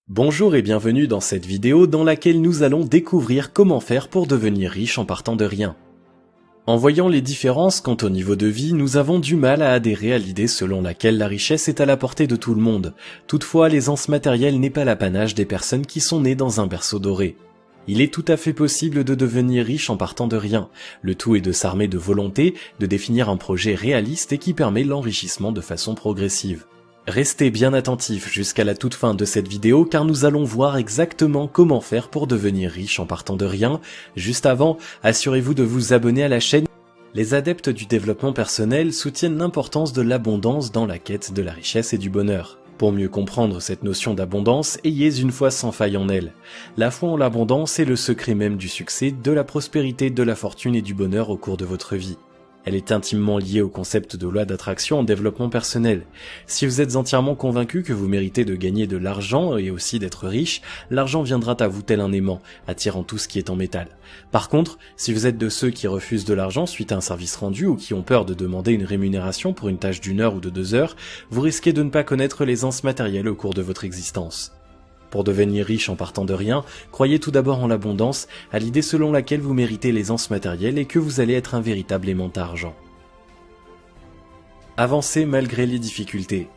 Bonjour et bienvenue dans cette vidéo dans laquelle nous allons découvrir comment faire pour devenir riche en partant de rien. En voyant les différences quant au niveau de vie, nous avons du mal à adhérer à l'idée selon laquelle la richesse est à la portée de tout le monde. Toutefois, l'aisance matérielle n'est pas l'apanage des personnes qui sont nées dans un berceau doré. Il est tout à fait possible de devenir riche en partant de rien. Le tout est de s'armer de volonté, de définir un projet réaliste et qui permet l'enrichissement de façon progressive. Restez bien attentifs jusqu'à la toute fin de cette vidéo car nous allons voir exactement comment faire pour devenir riche en partant de rien. Juste avant, assurez-vous de vous abonner à la chaîne. Les adeptes du développement personnel soutiennent l'importance de l'abondance dans la quête de la richesse et du bonheur. Pour mieux comprendre cette notion d'abondance, ayez une foi sans faille en elle. La foi en l'abondance est le secret même du succès, de la prospérité, de la fortune et du bonheur au cours de votre vie. Elle est intimement liée au concept de loi d'attraction en développement personnel. Si vous êtes entièrement convaincu que vous méritez de gagner de l'argent et aussi d'être riche, l'argent viendra à vous tel un aimant, attirant tout ce qui est en métal. Par contre, si vous êtes de ceux qui refusent de l'argent suite à un service rendu ou qui ont peur de demander une rémunération pour une tâche d'1 heure ou de 2 heures, vous risquez de ne pas connaître l'aisance matérielle au cours de votre existence. Pour devenir riche en partant de rien, croyez tout d'abord en l'abondance, à l'idée selon laquelle vous méritez l'aisance matérielle et que vous allez être un véritable aimant à argent. Avancez malgré les difficultés.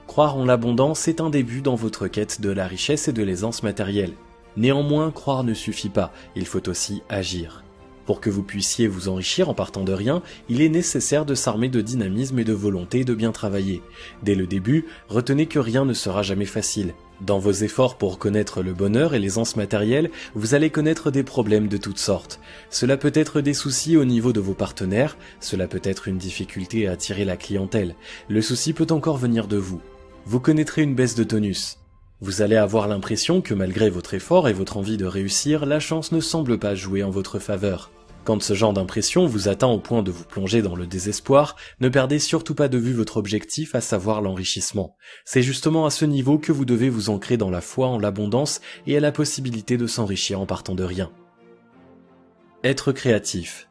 Croire en l'abondance est un début dans votre quête de la richesse et de l'aisance matérielle. Néanmoins, croire ne suffit pas, il faut aussi agir. Pour que vous puissiez vous enrichir en partant de rien, il est nécessaire de s'armer de dynamisme et de volonté de bien travailler. Dès le début, retenez que rien ne sera jamais facile. Dans vos efforts pour connaître le bonheur et l'aisance matérielle, vous allez connaître des problèmes de toutes sortes. Cela peut être des soucis au niveau de vos partenaires, cela peut être une difficulté à attirer la clientèle. Le souci peut encore venir de vous. Vous connaîtrez une baisse de tonus. Vous allez avoir l'impression que malgré votre effort et votre envie de réussir, la chance ne semble pas jouer en votre faveur. Quand ce genre d'impression vous atteint au point de vous plonger dans le désespoir, ne perdez surtout pas de vue votre objectif, à savoir l'enrichissement. C'est justement à ce niveau que vous devez vous ancrer dans la foi en l'abondance et à la possibilité de s'enrichir en partant de rien. Être créatif.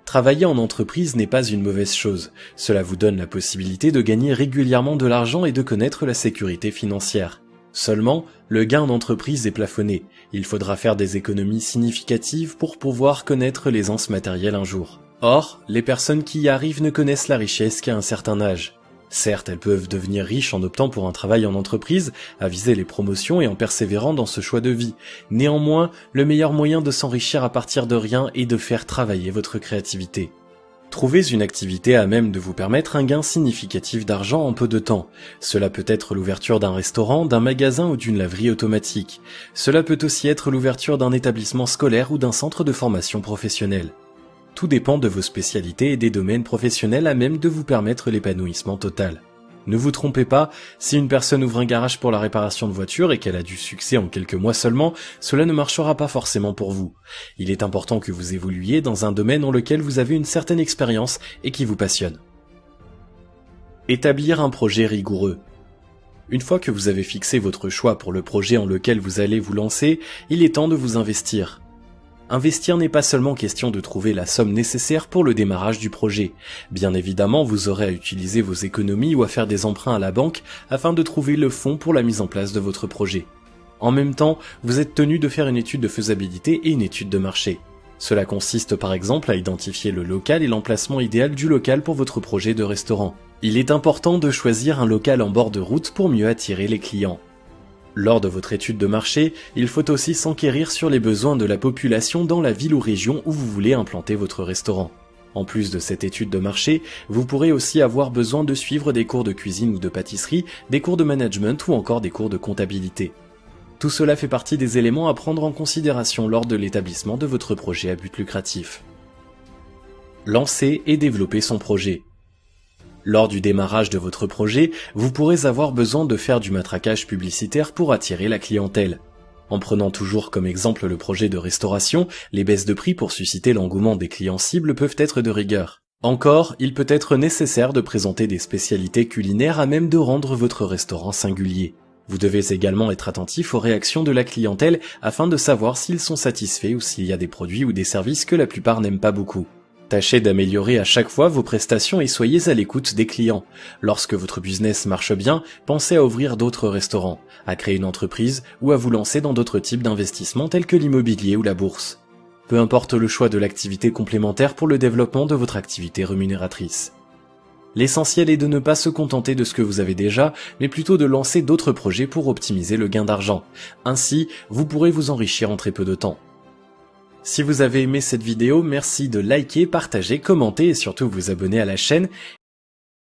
Travailler en entreprise n'est pas une mauvaise chose. Cela vous donne la possibilité de gagner régulièrement de l'argent et de connaître la sécurité financière. Seulement, le gain en entreprise est plafonné. Il faudra faire des économies significatives pour pouvoir connaître l'aisance matérielle un jour. Or, les personnes qui y arrivent ne connaissent la richesse qu'à un certain âge. Certes, elles peuvent devenir riches en optant pour un travail en entreprise, à viser les promotions et en persévérant dans ce choix de vie. Néanmoins, le meilleur moyen de s'enrichir à partir de rien est de faire travailler votre créativité. Trouvez une activité à même de vous permettre un gain significatif d'argent en peu de temps. Cela peut être l'ouverture d'un restaurant, d'un magasin ou d'une laverie automatique. Cela peut aussi être l'ouverture d'un établissement scolaire ou d'un centre de formation professionnelle. Tout dépend de vos spécialités et des domaines professionnels à même de vous permettre l'épanouissement total. Ne vous trompez pas, si une personne ouvre un garage pour la réparation de voitures et qu'elle a du succès en quelques mois seulement, cela ne marchera pas forcément pour vous. Il est important que vous évoluiez dans un domaine dans lequel vous avez une certaine expérience et qui vous passionne. Établir un projet rigoureux. Une fois que vous avez fixé votre choix pour le projet en lequel vous allez vous lancer, il est temps de vous investir. Investir n'est pas seulement question de trouver la somme nécessaire pour le démarrage du projet. Bien évidemment, vous aurez à utiliser vos économies ou à faire des emprunts à la banque afin de trouver le fonds pour la mise en place de votre projet. En même temps, vous êtes tenu de faire une étude de faisabilité et une étude de marché. Cela consiste par exemple à identifier le local et l'emplacement idéal du local pour votre projet de restaurant. Il est important de choisir un local en bord de route pour mieux attirer les clients. Lors de votre étude de marché, il faut aussi s'enquérir sur les besoins de la population dans la ville ou région où vous voulez implanter votre restaurant. En plus de cette étude de marché, vous pourrez aussi avoir besoin de suivre des cours de cuisine ou de pâtisserie, des cours de management ou encore des cours de comptabilité. Tout cela fait partie des éléments à prendre en considération lors de l'établissement de votre projet à but lucratif. Lancer et développer son projet. Lors du démarrage de votre projet, vous pourrez avoir besoin de faire du matraquage publicitaire pour attirer la clientèle. En prenant toujours comme exemple le projet de restauration, les baisses de prix pour susciter l'engouement des clients cibles peuvent être de rigueur. Encore, il peut être nécessaire de présenter des spécialités culinaires à même de rendre votre restaurant singulier. Vous devez également être attentif aux réactions de la clientèle afin de savoir s'ils sont satisfaits ou s'il y a des produits ou des services que la plupart n'aiment pas beaucoup. Tâchez d'améliorer à chaque fois vos prestations et soyez à l'écoute des clients. Lorsque votre business marche bien, pensez à ouvrir d'autres restaurants, à créer une entreprise ou à vous lancer dans d'autres types d'investissements tels que l'immobilier ou la bourse. Peu importe le choix de l'activité complémentaire pour le développement de votre activité rémunératrice. L'essentiel est de ne pas se contenter de ce que vous avez déjà, mais plutôt de lancer d'autres projets pour optimiser le gain d'argent. Ainsi, vous pourrez vous enrichir en très peu de temps. Si vous avez aimé cette vidéo, merci de liker, partager, commenter et surtout vous abonner à la chaîne.